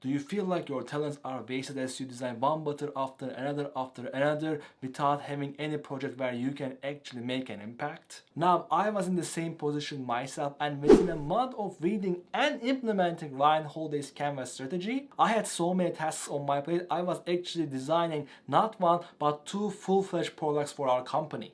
Do you feel like your talents are wasted as you design one button after another without having any project where you can actually make an impact? Now, I was in the same position myself, and within a month of reading and implementing Ryan Holiday's Canvas strategy, I had so many tasks on my plate. I was actually designing not one but two full-fledged products for our company.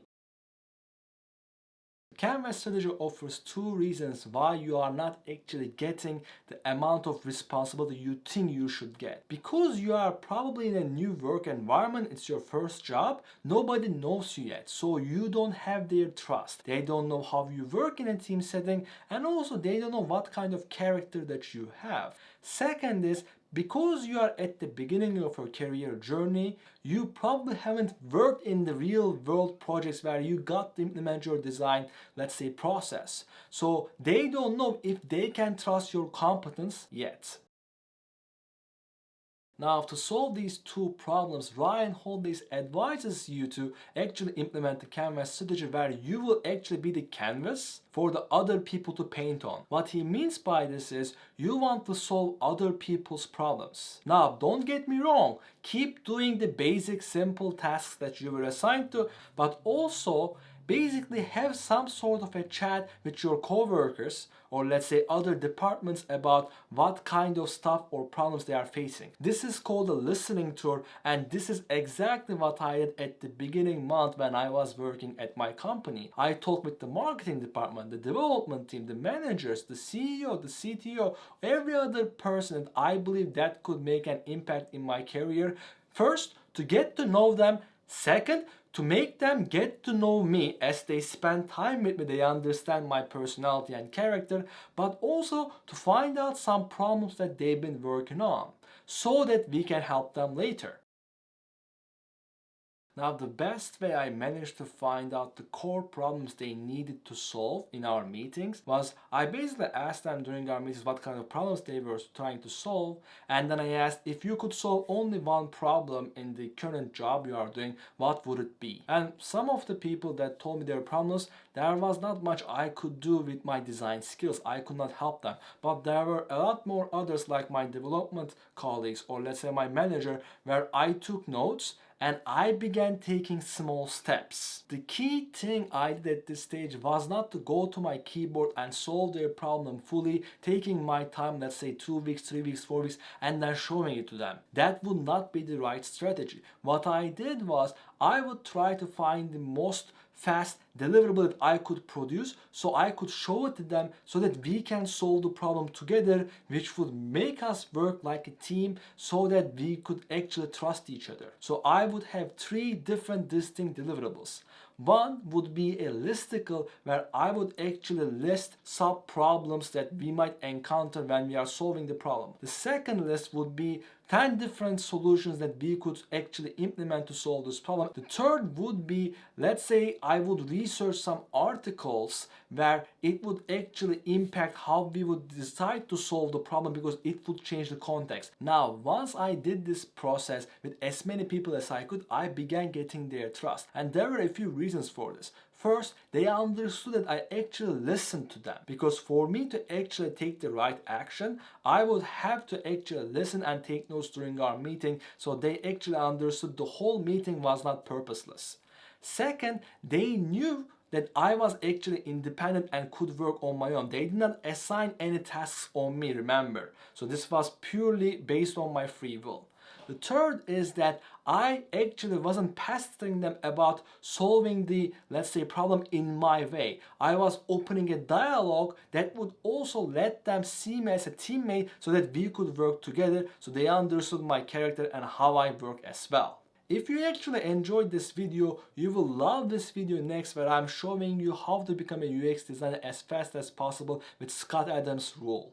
Canvas strategy offers two reasons why you are not actually getting the amount of responsibility you think you should get. Because you are probably in a new work environment, it's your first job, nobody knows you yet, so you don't have their trust. They don't know how you work in a team setting, and also they don't know what kind of character that you have. Second is, because you are at the beginning of your career journey, you probably haven't worked in the real world projects where you got to implement your design, let's say, process. So they don't know if they can trust your competence yet. Now, to solve these two problems, Ryan Holiday advises you to actually implement the canvas strategy where you will actually be the canvas for the other people to paint on. What he means by this is you want to solve other people's problems. Now, don't get me wrong, keep doing the basic simple tasks that you were assigned to, but also basically have some sort of a chat with your coworkers or let's say other departments about what kind of stuff or problems they are facing. This is called a listening tour, and this is exactly what I did at the beginning month when I was working at my company. I talked with the marketing department, the development team, the managers, the CEO, the CTO, every other person that I believe that could make an impact in my career. First, to get to know them. Second, to make them get to know me as they spend time with me, they understand my personality and character, but also to find out some problems that they've been working on so that we can help them later. Now, the best way I managed to find out the core problems they needed to solve in our meetings was I basically asked them during our meetings what kind of problems they were trying to solve, and then I asked, if you could solve only one problem in the current job you are doing, what would it be? And some of the people that told me their problems, there was not much I could do with my design skills. I could not help them. But there were a lot more others, like my development colleagues or let's say my manager, where I took notes and I began taking small steps. The key thing I did at this stage was not to go to my keyboard and solve their problem fully, taking my time, let's say 2 weeks, 3 weeks, 4 weeks, and then showing it to them. That would not be the right strategy. What I did was I would try to find the most fast deliverable that I could produce so I could show it to them so that we can solve the problem together, which would make us work like a team so that we could actually trust each other. So I would have 3 different distinct deliverables. One would be a listicle where I would actually list sub problems that we might encounter when we are solving the problem. The second list would be 10 different solutions that we could actually implement to solve this problem. The third would be, let's say I would research some articles where it would actually impact how we would decide to solve the problem because it would change the context. Now, once I did this process with as many people as I could, I began getting their trust. And there were a few reasons for this. First, they understood that I actually listened to them, because for me to actually take the right action, I would have to actually listen and take notes during our meeting, so they actually understood the whole meeting was not purposeless. Second, they knew that I was actually independent and could work on my own. They did not assign any tasks on me, remember. So this was purely based on my free will. The third is that I actually wasn't pestering them about solving the, let's say, problem in my way. I was opening a dialogue that would also let them see me as a teammate so that we could work together, so they understood my character and how I work as well. If you actually enjoyed this video, you will love this video next, where I'm showing you how to become a UX designer as fast as possible with Scott Adams' rule.